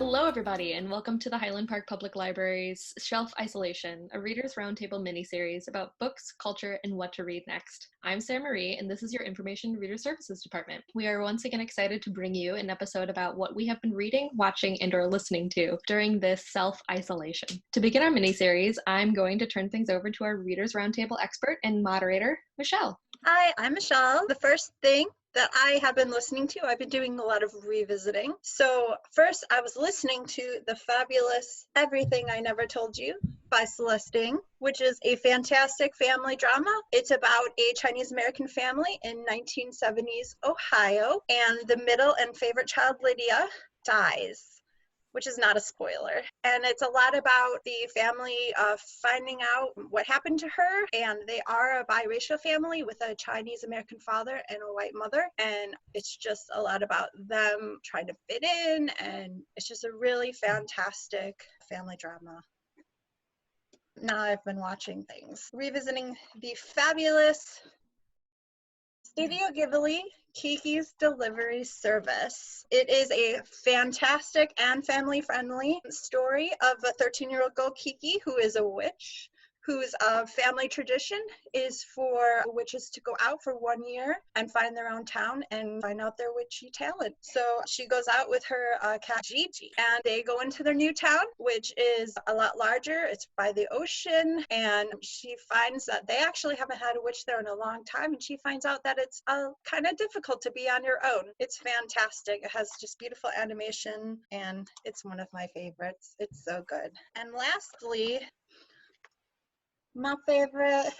Hello, everybody, and welcome to the Highland Park Public Library's Shelf Isolation, a Readers Roundtable miniseries about books, culture, and what to read next. I'm Sara Marie, and this is your Information Reader Services Department. We are once again excited to bring you an episode about what we have been reading, watching, and/or listening to during this self-isolation. To begin our miniseries, I'm going to turn things over to our Readers Roundtable expert and moderator, Michelle. Hi, I'm Michelle. The first thing that I have been listening to, I've been doing a lot of revisiting. So first I was listening to the fabulous Everything I Never Told You by Celeste, which is a fantastic family drama. It's about a Chinese American family in 1970s Ohio, and the middle and favorite child, Lydia, dies, which is not a spoiler. And it's a lot about the family finding out what happened to her. And they are a biracial family with a Chinese American father and a white mother. And it's just a lot about them trying to fit in. And it's just a really fantastic family drama. Now I've been watching things. Revisiting the fabulous Studio Ghibli Kiki's Delivery Service. It is a fantastic and family-friendly story of a 13-year-old girl, Kiki, who is a witch, whose family tradition is for witches to go out for 1 year and find their own town and find out their witchy talent. So she goes out with her cat Gigi, and they go into their new town, which is a lot larger. It's by the ocean, and she finds that they actually haven't had a witch there in a long time, and she finds out that it's kind of difficult to be on your own. It's fantastic. It has just beautiful animation, and it's one of my favorites. It's so good. And lastly, my favorite,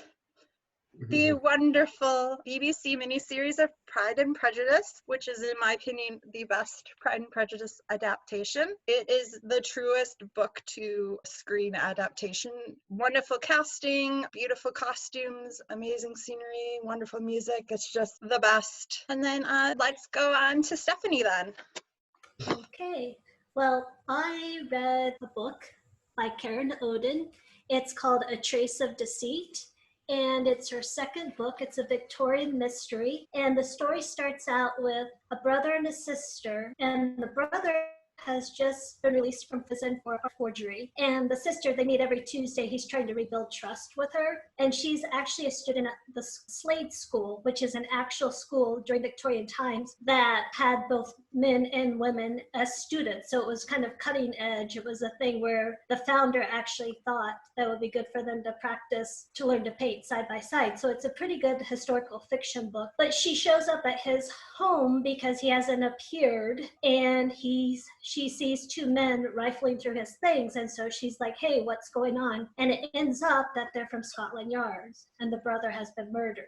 the wonderful BBC miniseries of Pride and Prejudice, which is, in my opinion, the best Pride and Prejudice adaptation. It is the truest book to screen adaptation. Wonderful casting, beautiful costumes, amazing scenery, wonderful music. It's just the best. And then let's go on to Stephanie then. Okay, well, I read a book by Karen Odden. It's called A Trace of Deceit, and it's her second book. It's a Victorian mystery, and the story starts out with a brother and a sister, and the brother has just been released from prison for a forgery. And the sister, they meet every Tuesday. He's trying to rebuild trust with her. And she's actually a student at the Slade School, which is an actual school during Victorian times that had both men and women as students. So it was kind of cutting edge. It was a thing where the founder actually thought that would be good for them to practice to learn to paint side by side. So it's a pretty good historical fiction book. But she shows up at his home because he hasn't appeared, and she sees two men rifling through his things, and so she's like, hey, what's going on? And it ends up that they're from Scotland Yard, and the brother has been murdered.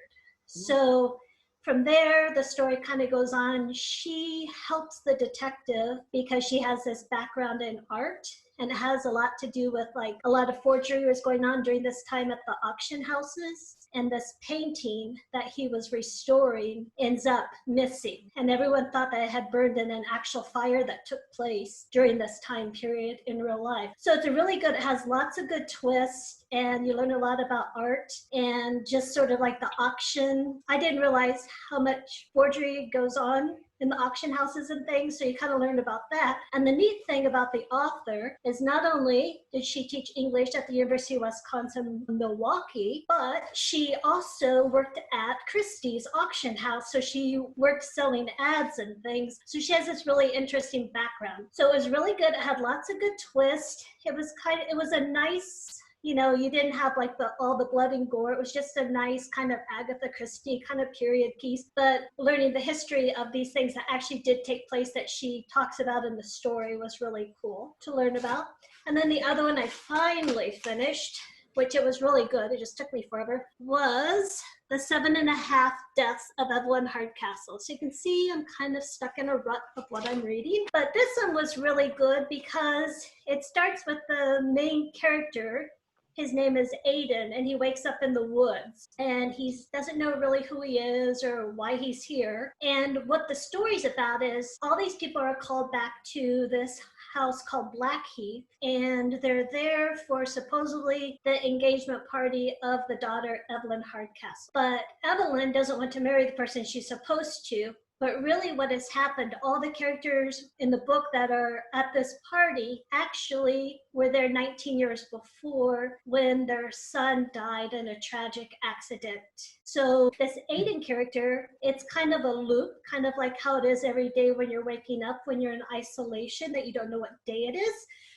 So from there, the story kind of goes on. She helps the detective because she has this background in art, and it has a lot to do with like a lot of forgery was going on during this time at the auction houses. And this painting that he was restoring ends up missing. And everyone thought that it had burned in an actual fire that took place during this time period in real life. So it's a really good, it has lots of good twists, and you learn a lot about art and just sort of like the auction. I didn't realize how much forgery goes on in the auction houses and things, so you kind of learned about that. And the neat thing about the author is not only did she teach English at the University of Wisconsin, Milwaukee, but she also worked at Christie's auction house, so she worked selling ads and things. So she has this really interesting background. So it was really good. It had lots of good twists. It was a nice, you know, you didn't have like all the blood and gore. It was just a nice kind of Agatha Christie kind of period piece, but learning the history of these things that actually did take place that she talks about in the story was really cool to learn about. And then the other one I finally finished, which it was really good, it just took me forever, was The 7.5 Deaths of Evelyn Hardcastle. So you can see I'm kind of stuck in a rut of what I'm reading, but this one was really good because it starts with the main character. His name is Odden, and he wakes up in the woods, and he doesn't know really who he is or why he's here. And what the story's about is all these people are called back to this house called Blackheath, and they're there for supposedly the engagement party of the daughter, Evelyn Hardcastle. But Evelyn doesn't want to marry the person she's supposed to, But really what has happened, all the characters in the book that are at this party actually were there 19 years before when their son died in a tragic accident. So this Aiden character, it's kind of a loop, kind of like how it is every day when you're waking up, when you're in isolation, that you don't know what day it is.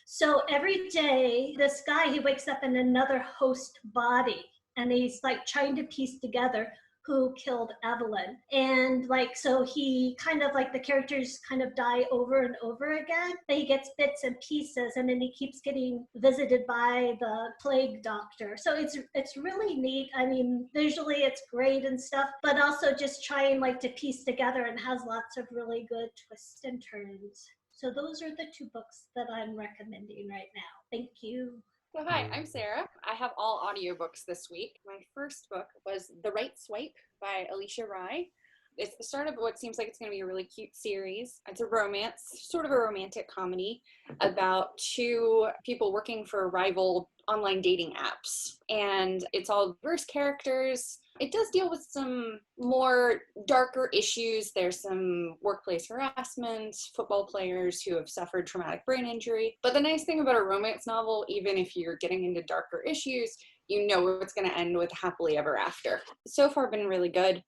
So every day, this guy, he wakes up in another host body, and he's like trying to piece together who killed Evelyn. And like, so he kind of like, the characters kind of die over and over again, but he gets bits and pieces, and then he keeps getting visited by the plague doctor. So it's really neat. I mean, visually it's great and stuff, but also just trying like to piece together, and has lots of really good twists and turns. So those are the 2 books that I'm recommending right now. Thank you. So hi, I'm Sara. I have all audiobooks this week. My first book was The Right Swipe by Alisha Rai. It's the start of what seems like it's going to be a really cute series. It's a romance, sort of a romantic comedy about 2 people working for rival online dating apps. And it's all diverse characters. It does deal with some more darker issues. There's some workplace harassment, football players who have suffered traumatic brain injury. But the nice thing about a romance novel, even if you're getting into darker issues, you know it's going to end with happily ever after. So far been really good.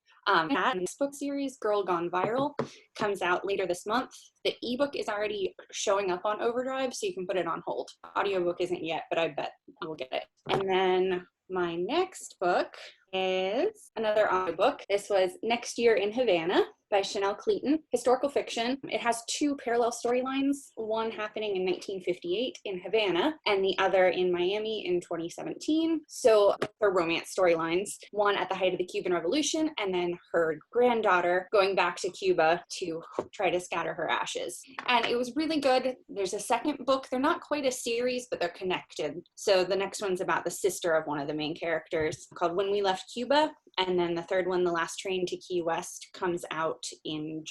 This book series, Girl Gone Viral, comes out later this month. The ebook is already showing up on Overdrive, so you can put it on hold. Audiobook isn't yet, but I bet you will get it. And then my next book is another audiobook. This was Next Year in Havana by Chanel Cleaton, historical fiction. It has 2 parallel storylines, one happening in 1958 in Havana and the other in Miami in 2017. So her romance storylines, one at the height of the Cuban Revolution and then her granddaughter going back to Cuba to try to scatter her ashes. And it was really good. There's a second book. They're not quite a series, but they're connected. So the next one's about the sister of one of the main characters, called When We Left Cuba. And then the third one, The Last Train to Key West, comes out in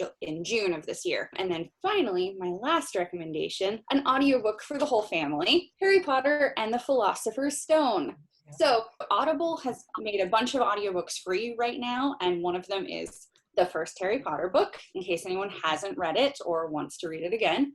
June of this year. And then finally, my last recommendation, an audiobook for the whole family, Harry Potter and the Philosopher's Stone. So Audible has made a bunch of audiobooks free right now, and one of them is the first Harry Potter book, in case anyone hasn't read it or wants to read it again.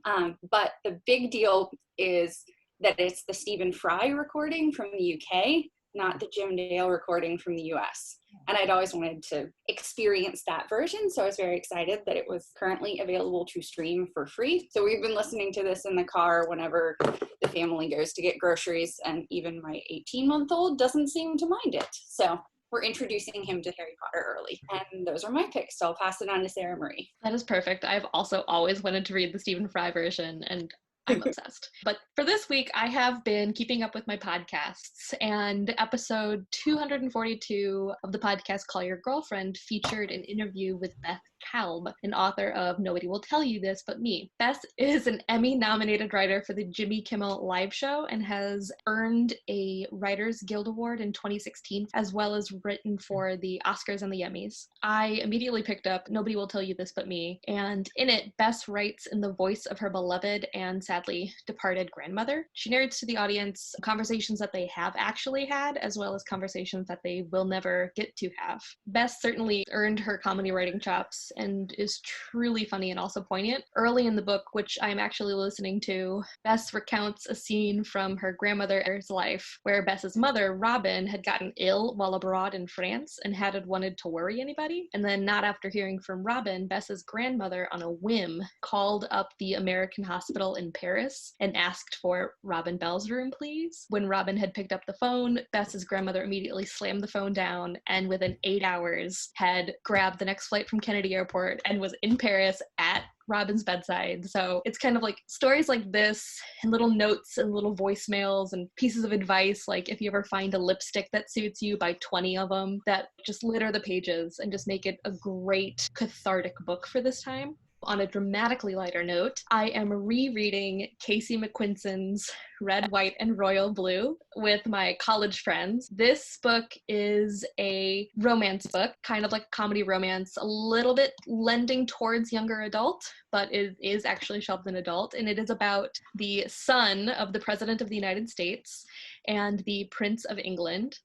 But the big deal is that it's the Stephen Fry recording from the UK, not the Jim Dale recording from the US. And I'd always wanted to experience that version, so I was very excited that it was currently available to stream for free. So we've been listening to this in the car whenever the family goes to get groceries, and even my 18-month-old doesn't seem to mind it. So we're introducing him to Harry Potter early. And those are my picks, so I'll pass it on to Sarah Marie. That is perfect. I've also always wanted to read the Stephen Fry version, and I'm obsessed. But for this week, I have been keeping up with my podcasts, and episode 242 of the podcast Call Your Girlfriend featured an interview with Beth Kalb, an author of Nobody Will Tell You This But Me. Beth is an Emmy-nominated writer for the Jimmy Kimmel Live Show and has earned a Writers Guild Award in 2016, as well as written for the Oscars and the Emmys. I immediately picked up Nobody Will Tell You This But Me, and in it, Beth writes in the voice of her beloved and sadly departed grandmother. She narrates to the audience conversations that they have actually had, as well as conversations that they will never get to have. Beth certainly earned her comedy writing chops and is truly funny and also poignant. Early in the book, which I'm actually listening to, Beth recounts a scene from her grandmother's life where Beth's mother, Robin, had gotten ill while abroad in France and hadn't wanted to worry anybody. And then not after hearing from Robin, Beth's grandmother, on a whim, called up the American hospital in Paris and asked for Robin Bell's room, please. When Robin had picked up the phone, Beth's grandmother immediately slammed the phone down and within 8 hours had grabbed the next flight from Kennedy Airport and was in Paris at Robin's bedside. So it's kind of like stories like this and little notes and little voicemails and pieces of advice, like if you ever find a lipstick that suits you, buy 20 of them, that just litter the pages and just make it a great cathartic book for this time. On a dramatically lighter note, I am rereading Casey McQuinson's Red, White, and Royal Blue with my college friends. This book is a romance book, kind of like comedy romance, a little bit lending towards younger adult, but it is actually shelved in adult, and it is about the son of the President of the United States and the Prince of England.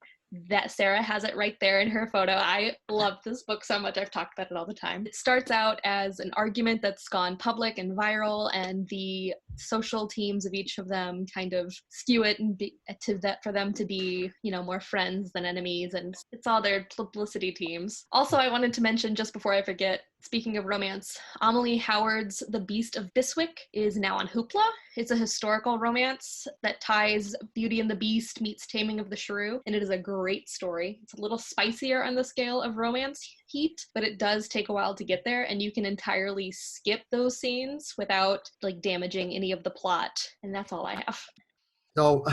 that Sara has it right there in her photo. I love this book so much. I've talked about it all the time. It starts out as an argument that's gone public and viral, and the social teams of each of them kind of skew it and for them to be, more friends than enemies, and it's all their publicity teams. Also, I wanted to mention, just before I forget, speaking of romance, Amelie Howard's The Beast of Biswick is now on Hoopla. It's a historical romance that ties Beauty and the Beast meets Taming of the Shrew, and it is a great story. It's a little spicier on the scale of romance heat, but it does take a while to get there, and you can entirely skip those scenes without damaging any of the plot. And that's all I have. So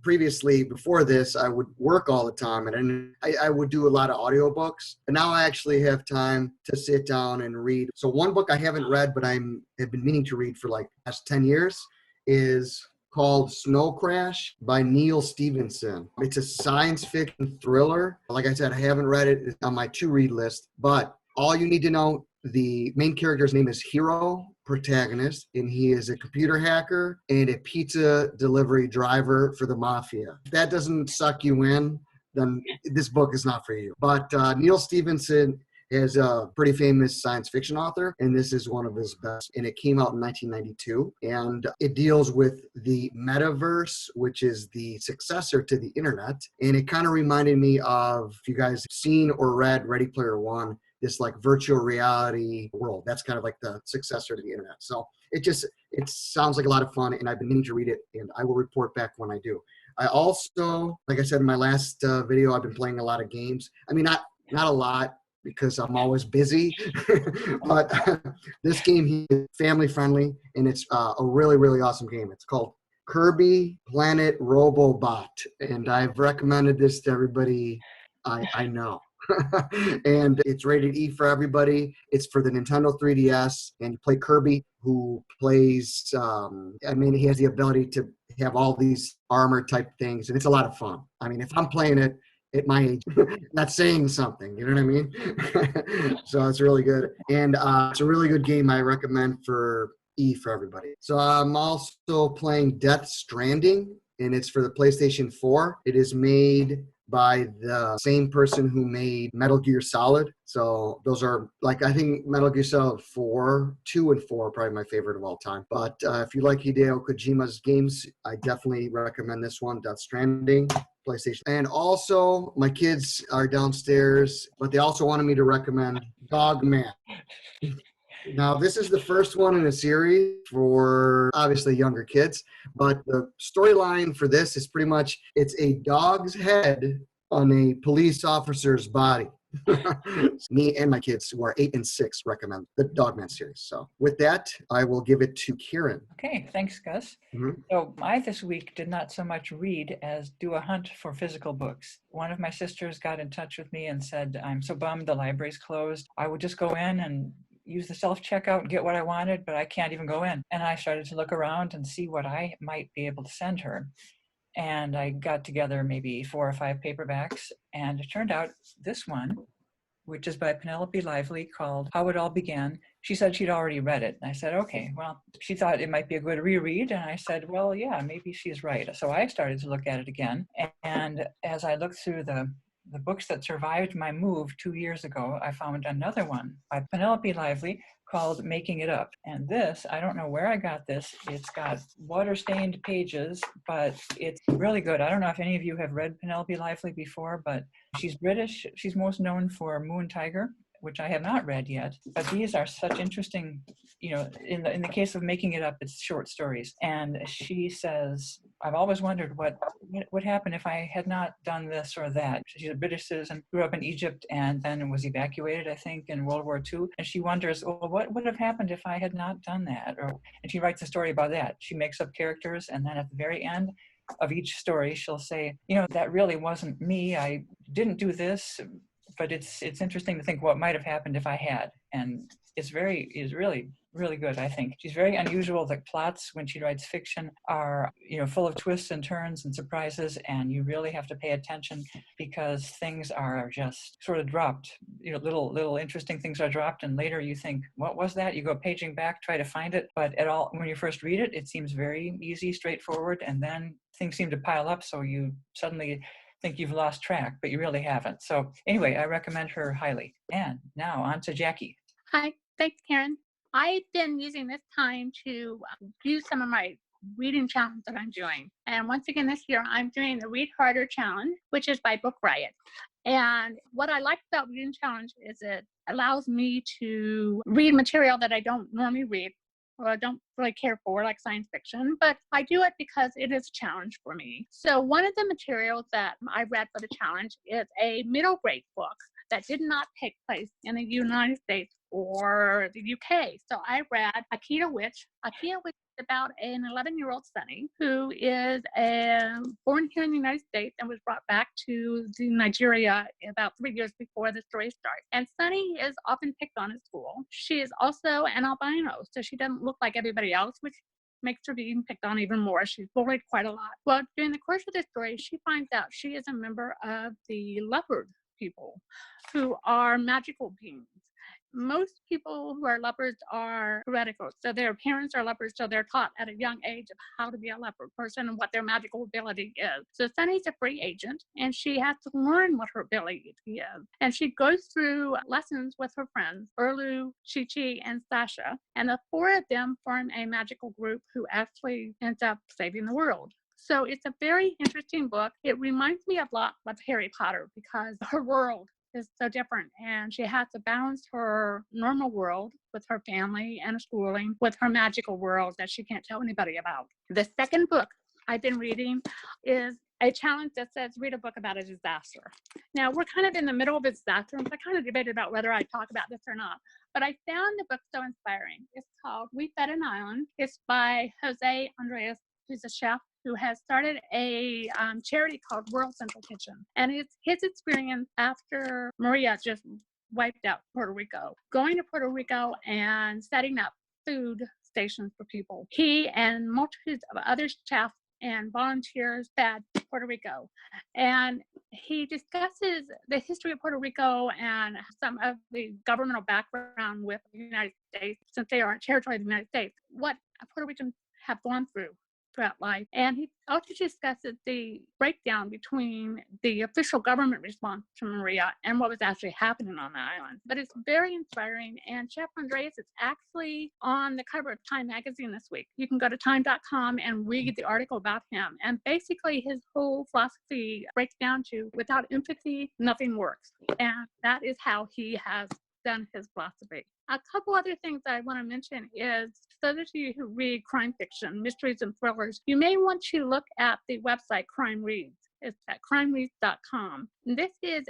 previously, before this, I would work all the time, and I would do a lot of audiobooks. But now I actually have time to sit down and read. So one book I haven't read, but have been meaning to read for the past 10 years is called Snow Crash by Neal Stephenson. It's a science fiction thriller. Like I said, I haven't read it. It's on my to-read list. But all you need to know, the main character's name is Hero, protagonist, and he is a computer hacker and a pizza delivery driver for the mafia. If that doesn't suck you in, then this book is not for you. But Neal Stephenson is a pretty famous science fiction author, and this is one of his best. And it came out in 1992, and it deals with the metaverse, which is the successor to the internet. And it kind of reminded me of, if you guys have seen or read Ready Player One, this virtual reality world. That's kind of the successor to the internet. So it sounds like a lot of fun, and I've been meaning to read it, and I will report back when I do. I also, like I said in my last video, I've been playing a lot of games. I mean, not a lot, because I'm always busy, but this game is family friendly, and it's a really, really awesome game. It's called Kirby Planet Robobot, and I've recommended this to everybody I know. And it's rated E for everybody. It's for the Nintendo 3DS, and you play Kirby, who plays, he has the ability to have all these armor type things, and it's a lot of fun. I mean, if I'm playing it at my age, that's saying something, you know what I mean? So it's really good. And it's a really good game I recommend for E for everybody. So I'm also playing Death Stranding, and it's for the PlayStation 4. It is made by the same person who made Metal Gear Solid. So those are, I think Metal Gear Solid 2 and 4 are probably my favorite of all time. But if you like Hideo Kojima's games, I definitely recommend this one, Death Stranding, PlayStation. And also, my kids are downstairs, but they also wanted me to recommend Dogman. Now, this is the first one in a series for obviously younger kids, but the storyline for this is pretty much, it's a dog's head on a police officer's body. Me and my kids, who are 8 and 6, recommend the Dogman series. So with that, I will give it to Kieran. Okay, thanks, Gus. Mm-hmm. So I this week did not so much read as do a hunt for physical books. One of my sisters got in touch with me and said, I'm so bummed the library's closed. I would just go in and use the self-checkout and get what I wanted, but I can't even go in. And I started to look around and see what I might be able to send her. And I got together maybe 4 or 5 paperbacks, and it turned out this one, which is by Penelope Lively, called How It All Began. She said she'd already read it. And I said, okay, well, she thought it might be a good reread. And I said, well, yeah, maybe she's right. So I started to look at it again. And as I looked through the books that survived my move 2 years ago, I found another one by Penelope Lively called Making It Up. And this, I don't know where I got this. It's got water-stained pages, but it's really good. I don't know if any of you have read Penelope Lively before, but she's British. She's most known for Moon Tiger, which I have not read yet. But these are such interesting, in the case of Making It Up, it's short stories. And she says, I've always wondered what would happen if I had not done this or that. She's a British citizen, grew up in Egypt, and then was evacuated, I think, in World War II. And she wonders, well, what would have happened if I had not done that? And she writes a story about that. She makes up characters, and then at the very end of each story, she'll say, that really wasn't me. I didn't do this, but it's interesting to think what might have happened if I had. And it's really, really good, I think. She's very unusual. The plots, when she writes fiction, are, full of twists and turns and surprises, and you really have to pay attention because things are just sort of dropped. Little interesting things are dropped, and later you think, what was that? You go paging back, try to find it, but when you first read it, it seems very easy, straightforward, and then things seem to pile up, so you suddenly think you've lost track, but you really haven't. So anyway, I recommend her highly. And now on to Jackie. Hi, thanks, Karen. I've been using this time to do some of my reading challenge that I'm doing. And once again this year, I'm doing the Read Harder Challenge, which is by Book Riot. And what I like about Reading Challenge is it allows me to read material that I don't normally read or I don't really care for, like science fiction, but I do it because it is a challenge for me. So one of the materials that I read for the challenge is a middle grade book that did not take place in the United States or the UK. So I read Akita Witch. Akita Witch is about an 11-year-old Sunny who is born here in the United States and was brought back to Nigeria about 3 years before the story starts. And Sunny is often picked on at school. She is also an albino, so she doesn't look like everybody else, which makes her being picked on even more. She's bullied quite a lot. Well, during the course of the story, she finds out she is a member of the leopard people who are magical beings. Most people who are leopards are heretical. So their parents are leopards, so they're taught at a young age of how to be a leopard person and what their magical ability is. So Sunny's a free agent, and she has to learn what her ability is. And she goes through lessons with her friends, Erlu, Chi-Chi, and Sasha. And the four of them form a magical group who actually ends up saving the world. So it's a very interesting book. It reminds me a lot of Harry Potter because her world is so different, and she has to balance her normal world with her family and schooling with her magical world that she can't tell anybody about. The second book I've been reading is a challenge that says read a book about a disaster. Now we're kind of in the middle of a disaster, and I kind of debated about whether I talk about this or not, but I found the book so inspiring. It's called We Fed an Island. It's by Jose Andres, who's a chef who has started a charity called World Central Kitchen. And it's his experience after Maria just wiped out Puerto Rico, going to Puerto Rico and setting up food stations for people. He and multitudes of other chefs and volunteers fed Puerto Rico. And he discusses the history of Puerto Rico and some of the governmental background with the United States, since they are a territory of the United States, what Puerto Ricans have gone through throughout life. And he also discusses the breakdown between the official government response to Maria and what was actually happening on the island. But it's very inspiring, and Chef Andres is actually on the cover of Time magazine this week. You can go to time.com and read the article about him. And basically his whole philosophy breaks down to without empathy, nothing works. And that is how he has done his philosophy. A couple other things that I want to mention is, so those of you who read crime fiction, mysteries and thrillers, you may want to look at the website Crime Reads. It's at crimereads.com. This is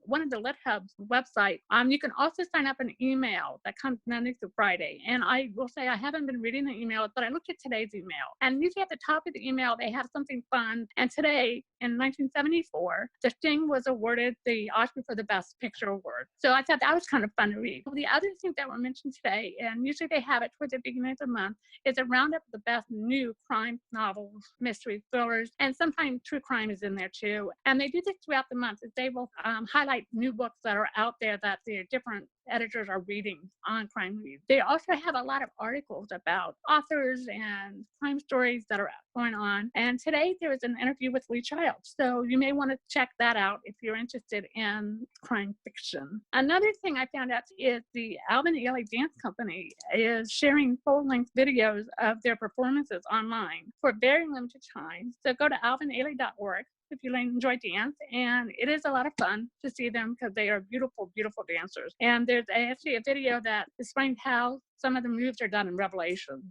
one of the Lit Hub's website. You can also sign up an email that comes Monday through Friday. And I will say I haven't been reading the email, but I looked at today's email. And usually at the top of the email, they have something fun. And today, in 1974, The Sting was awarded the Oscar for the Best Picture Award. So I thought that was kind of fun to read. The other thing that were mentioned today, and usually they have it towards the beginning of the month, is a roundup of the best new crime novels, mysteries, thrillers, and sometimes true crime is in there too. And they do this throughout the month. They will highlight new books that are out there that the different editors are reading on Crime Reads. They also have a lot of articles about authors and crime stories that are going on. And today there was an interview with Lee Childs. So you may want to check that out if you're interested in crime fiction. Another thing I found out is the Alvin Ailey Dance Company is sharing full-length videos of their performances online for very limited time. So go to alvinailey.org if you enjoy dance, and it is a lot of fun to see them because they are beautiful, beautiful dancers. And there's actually a video that explains how some of the moves are done in Revelation,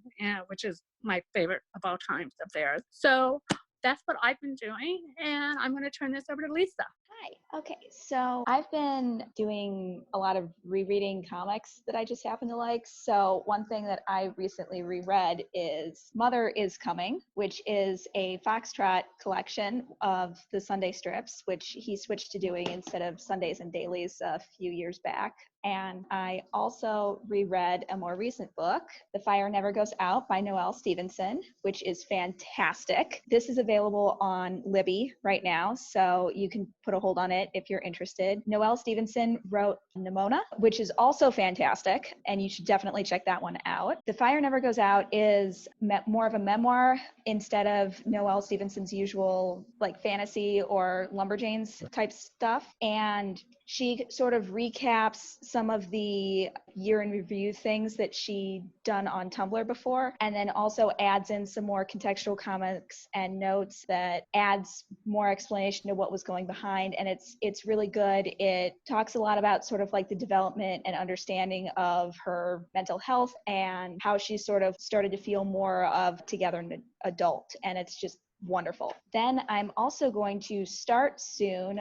which is my favorite of all times of theirs. So that's what I've been doing, and I'm going to turn this over to Lisa. Hi. Okay, so I've been doing a lot of rereading comics that I just happen to like. So one thing that I recently reread is Mother is Coming, which is a Foxtrot collection of the Sunday strips, which he switched to doing instead of Sundays and dailies a few years back. And I also reread a more recent book, The Fire Never Goes Out by Noelle Stephenson, which is fantastic. This is available on Libby right now, so you can put a hold on it if you're interested. Noelle Stephenson wrote Nimona, which is also fantastic, and you should definitely check that one out. The Fire Never Goes Out is more of a memoir instead of Noelle Stephenson's usual like fantasy or Lumberjanes type stuff. And she sort of recaps some of the year in review things that she'd done on Tumblr before, and then also adds in some more contextual comics and notes that adds more explanation to what was going behind. And it's really good. It talks a lot about sort of like the development and understanding of her mental health and how she sort of started to feel more of together an adult. And it's just wonderful. Then I'm also going to start soon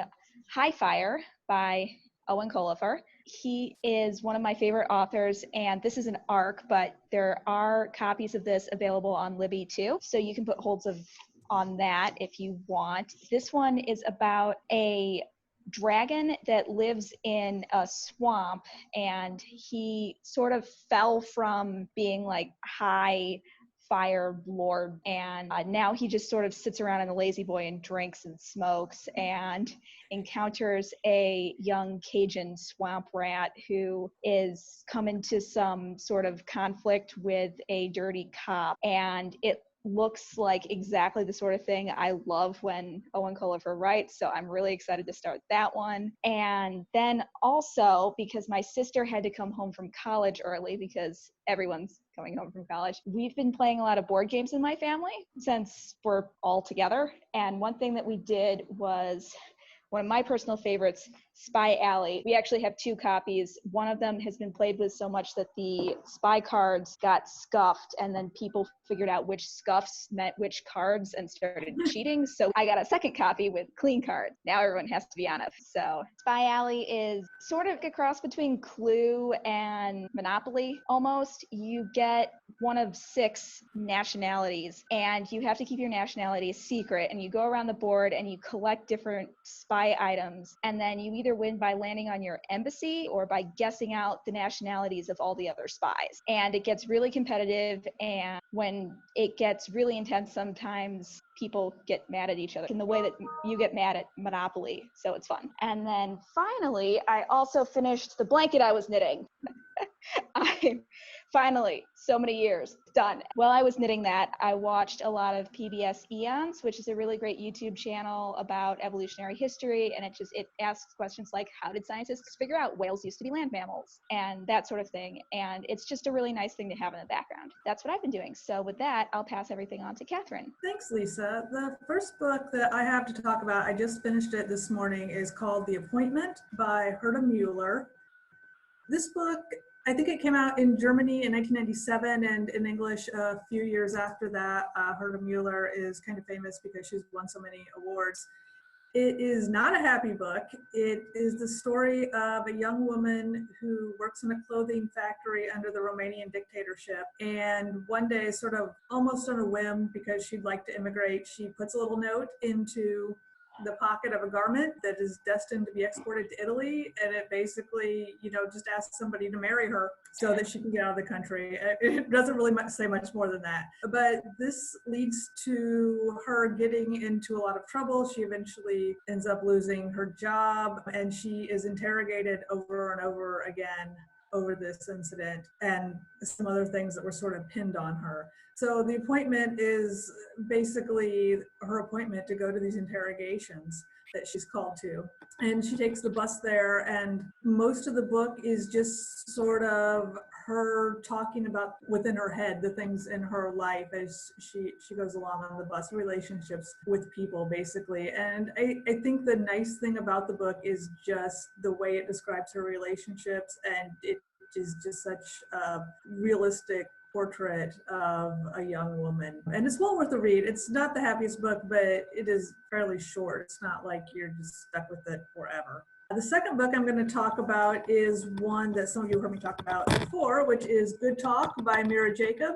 High Fire by Owen Colifer. He is one of my favorite authors, and this is an arc, but there are copies of this available on Libby too, so you can put holds on that if you want. This one is about a dragon that lives in a swamp, and he sort of fell from being like high fire lord, and now he just sort of sits around in a lazy boy and drinks and smokes and encounters a young Cajun swamp rat who is come into some sort of conflict with a dirty cop, and it looks like exactly the sort of thing I love when Owen Colifer writes, so I'm really excited to start that one. And then also, because my sister had to come home from college early, because everyone's coming home from college, we've been playing a lot of board games in my family since we're all together. And one thing that we did was one of my personal favorites, Spy Alley. We actually have 2 copies. One of them has been played with so much that the spy cards got scuffed, and then people figured out which scuffs meant which cards and started cheating. So I got a second copy with clean cards. Now everyone has to be on it. So Spy Alley is sort of a cross between Clue and Monopoly almost. You get one of 6 nationalities, and you have to keep your nationality secret, and you go around the board and you collect different spy items, and then you either win by landing on your embassy or by guessing out the nationalities of all the other spies. And it gets really competitive, and when it gets really intense, sometimes people get mad at each other in the way that you get mad at Monopoly, so it's fun. And then finally, I also finished the blanket I was knitting. Finally, so many years, done. While I was knitting that, I watched a lot of PBS Eons, which is a really great YouTube channel about evolutionary history, and it asks questions like, how did scientists figure out whales used to be land mammals, and that sort of thing, and it's just a really nice thing to have in the background. That's what I've been doing. So with that, I'll pass everything on to Catherine. Thanks, Lisa. The first book that I have to talk about, I just finished it this morning, is called The Appointment by Herta Müller. This book, I think it came out in Germany in 1997 and in English a few years after that. Herta Müller is kind of famous because she's won so many awards. It is not a happy book. It is the story of a young woman who works in a clothing factory under the Romanian dictatorship. And one day, sort of almost on a whim, because she'd like to immigrate, she puts a little note into the pocket of a garment that is destined to be exported to Italy, and it basically, just asks somebody to marry her so that she can get out of the country. It doesn't really say much more than that. But this leads to her getting into a lot of trouble. She eventually ends up losing her job, and she is interrogated over and over again over this incident and some other things that were sort of pinned on her. So the appointment is basically her appointment to go to these interrogations that she's called to. And she takes the bus there, and most of the book is just sort of her talking about within her head the things in her life as she goes along on the bus, relationships with people basically. And I think the nice thing about the book is just the way it describes her relationships, and it is just such a realistic portrait of a young woman. And it's well worth a read. It's not the happiest book, but it is fairly short. It's not like you're just stuck with it forever. The second book I'm going to talk about is one that some of you heard me talk about before, which is Good Talk by Mira Jacob.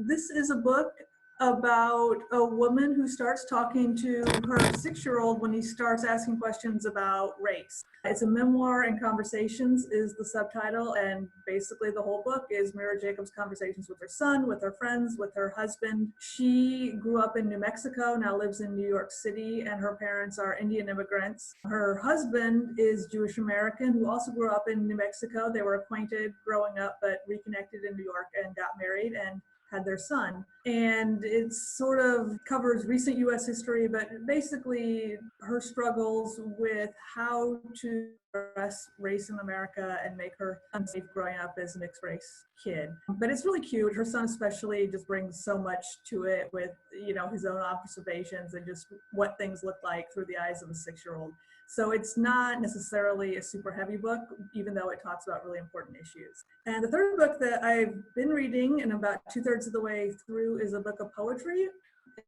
This is a book about a woman who starts talking to her 6-year-old when he starts asking questions about race. It's a memoir and conversations is the subtitle, and basically the whole book is Mira Jacobs' conversations with her son, with her friends, with her husband. She grew up in New Mexico, now lives in New York City, and her parents are Indian immigrants. Her husband is Jewish American who also grew up in New Mexico. They were acquainted growing up but reconnected in New York and got married and had their son. And it sort of covers recent US history, but basically her struggles with how to address race in America and make her unsafe growing up as a mixed race kid. But it's really cute. Her son especially just brings so much to it with, you know, his own observations and just what things look like through the eyes of a 6-year-old. So it's not necessarily a super heavy book, even though it talks about really important issues. And the third book that I've been reading and about 2/3 of the way through is a book of poetry.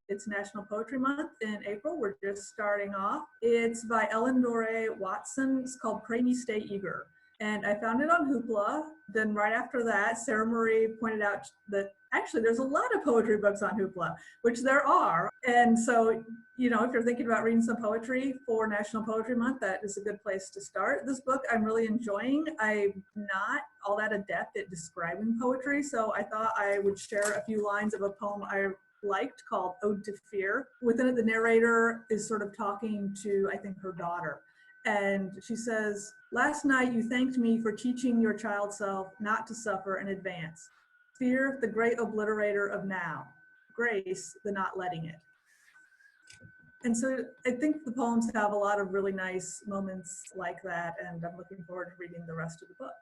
It's National Poetry Month in April. We're just starting off. It's by Ellen Dore Watson. It's called Pray Me Stay Eager. And I found it on Hoopla. Then right after that, Sarah Marie pointed out that actually there's a lot of poetry books on Hoopla, which there are. And so, you know, if you're thinking about reading some poetry for National Poetry Month, that is a good place to start. This book I'm really enjoying. I'm not all that adept at describing poetry, so I thought I would share a few lines of a poem I liked called Ode to Fear. Within it, the narrator is sort of talking to, I think, her daughter. And she says, "Last night you thanked me for teaching your child self not to suffer in advance. Fear, the great obliterator of now. Grace, the not letting it." And so I think the poems have a lot of really nice moments like that, and I'm looking forward to reading the rest of the book.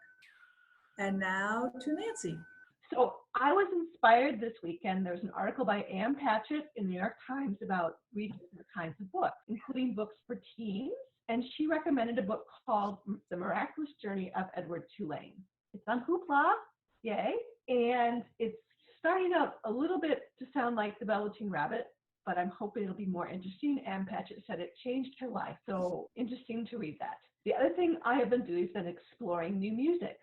And now to Nancy. So I was inspired this weekend. There's an article by Ann Patchett in the New York Times about reading different kinds of books, including books for teens. And she recommended a book called The Miraculous Journey of Edward Tulane. It's on Hoopla, yay. And it's starting out a little bit to sound like The Velveteen Rabbit, but I'm hoping it'll be more interesting. Ann Patchett said it changed her life, so interesting to read that. The other thing I have been doing has been exploring new music.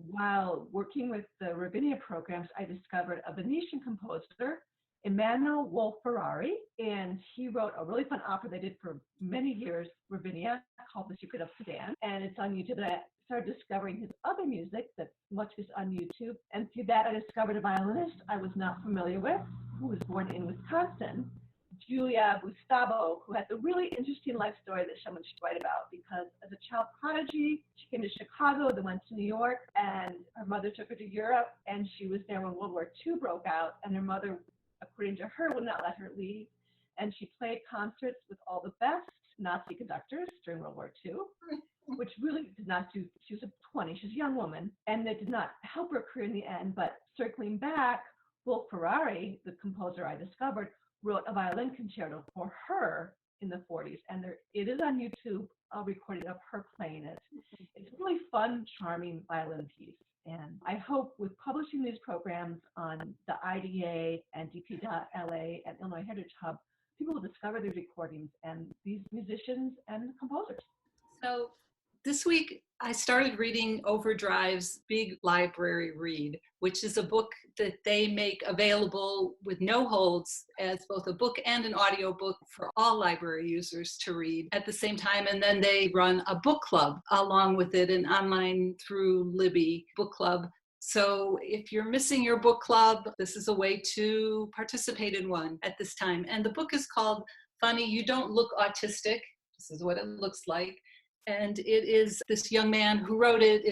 While working with the Ravinia programs, I discovered a Venetian composer, Emanuele Wolf-Ferrari, and he wrote a really fun opera they did for many years, Ravinia, called The Secret of Sudan, and it's on YouTube. I started discovering his other music that much is on YouTube, and through that I discovered a violinist I was not familiar with, who was born in Wisconsin, Julia Gustavo, who has a really interesting life story that someone should write about, because as a child prodigy, she came to Chicago, then went to New York, and her mother took her to Europe, and she was there when World War II broke out, and her mother, according to her, would not let her leave, and she played concerts with all the best Nazi conductors during World War II, which really did not do, she was 20, she's a young woman, and that did not help her career in the end. But circling back, Wolf-Ferrari, the composer I discovered, wrote a violin concerto for her in the 40s, and it is on YouTube, a recording of her playing it. It's a really fun, charming violin piece. And I hope with publishing these programs on the IDA and DP.LA and Illinois Heritage Hub, people will discover these recordings and these musicians and composers. So this week, I started reading Overdrive's Big Library Read, which is a book that they make available with no holds as both a book and an audiobook for all library users to read at the same time. And then they run a book club along with it, an online through Libby book club. So if you're missing your book club, this is a way to participate in one at this time. And the book is called Funny, You Don't Look Autistic. This is what it looks like. And it is this young man who wrote it.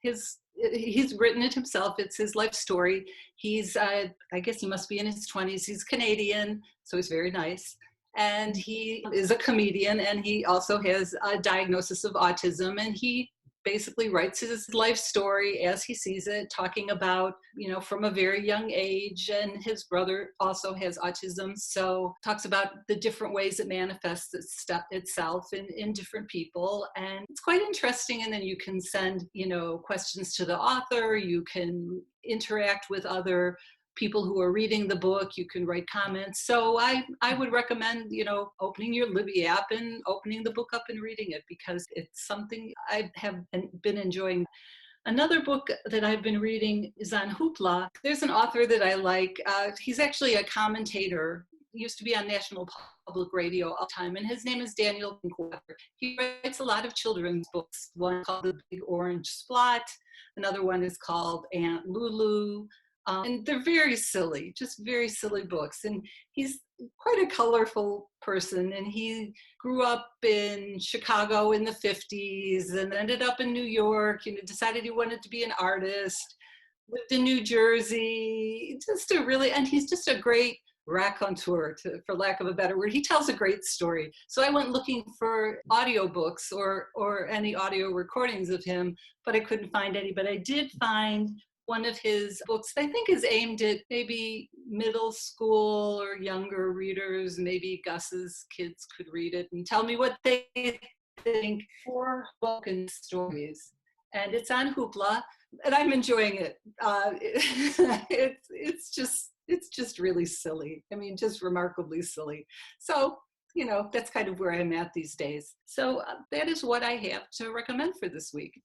He's written it himself. It's his life story. He's, I guess he must be in his 20s. He's Canadian, so he's very nice. And he is a comedian, and he also has a diagnosis of autism. And he basically writes his life story as he sees it, talking about, from a very young age. And his brother also has autism, so talks about the different ways it manifests itself in different people. And it's quite interesting. And then you can send, questions to the author. You can interact with other people who are reading the book. You can write comments. So I would recommend, opening your Libby app and opening the book up and reading it, because it's something I have been enjoying. Another book that I've been reading is on Hoopla. There's an author that I like. He's actually a commentator. He used to be on National Public Radio all the time, and his name is Daniel Pinkwater. He writes a lot of children's books. One called The Big Orange Splot. Another one is called Aunt Lulu. And they're very silly, just very silly books. And he's quite a colorful person. And he grew up in Chicago in the 50s and ended up in New York, decided he wanted to be an artist, lived in New Jersey, and he's just a great raconteur, for lack of a better word. He tells a great story. So I went looking for audiobooks or any audio recordings of him, but I couldn't find any. But I did find one of his books that I think is aimed at maybe middle school or younger readers. Maybe Gus's kids could read it and tell me what they think. 4 spoken stories. And it's on Hoopla, and I'm enjoying it. It's just really silly. I mean, just remarkably silly. So, that's kind of where I'm at these days. So that is what I have to recommend for this week.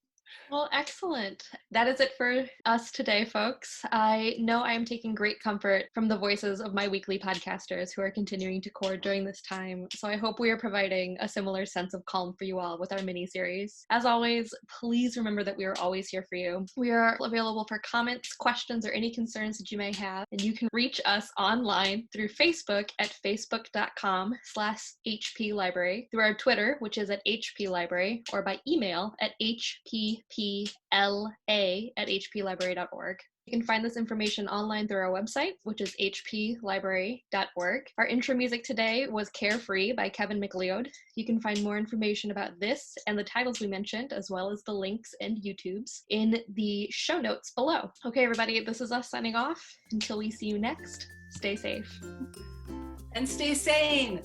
Well, excellent. That is it for us today, folks. I know I am taking great comfort from the voices of my weekly podcasters who are continuing to core during this time. So I hope we are providing a similar sense of calm for you all with our mini-series. As always, please remember that we are always here for you. We are available for comments, questions, or any concerns that you may have. And you can reach us online through Facebook at facebook.com/HPLibrary, through our Twitter, which is at HPLibrary, or by email at hppla@hplibrary.org. You can find this information online through our website, which is hplibrary.org. Our intro music today was Carefree by Kevin MacLeod. You can find more information about this and the titles we mentioned, as well as the links and YouTubes, in the show notes below. Okay, everybody, this is us signing off. Until we see you next, stay safe. And stay sane.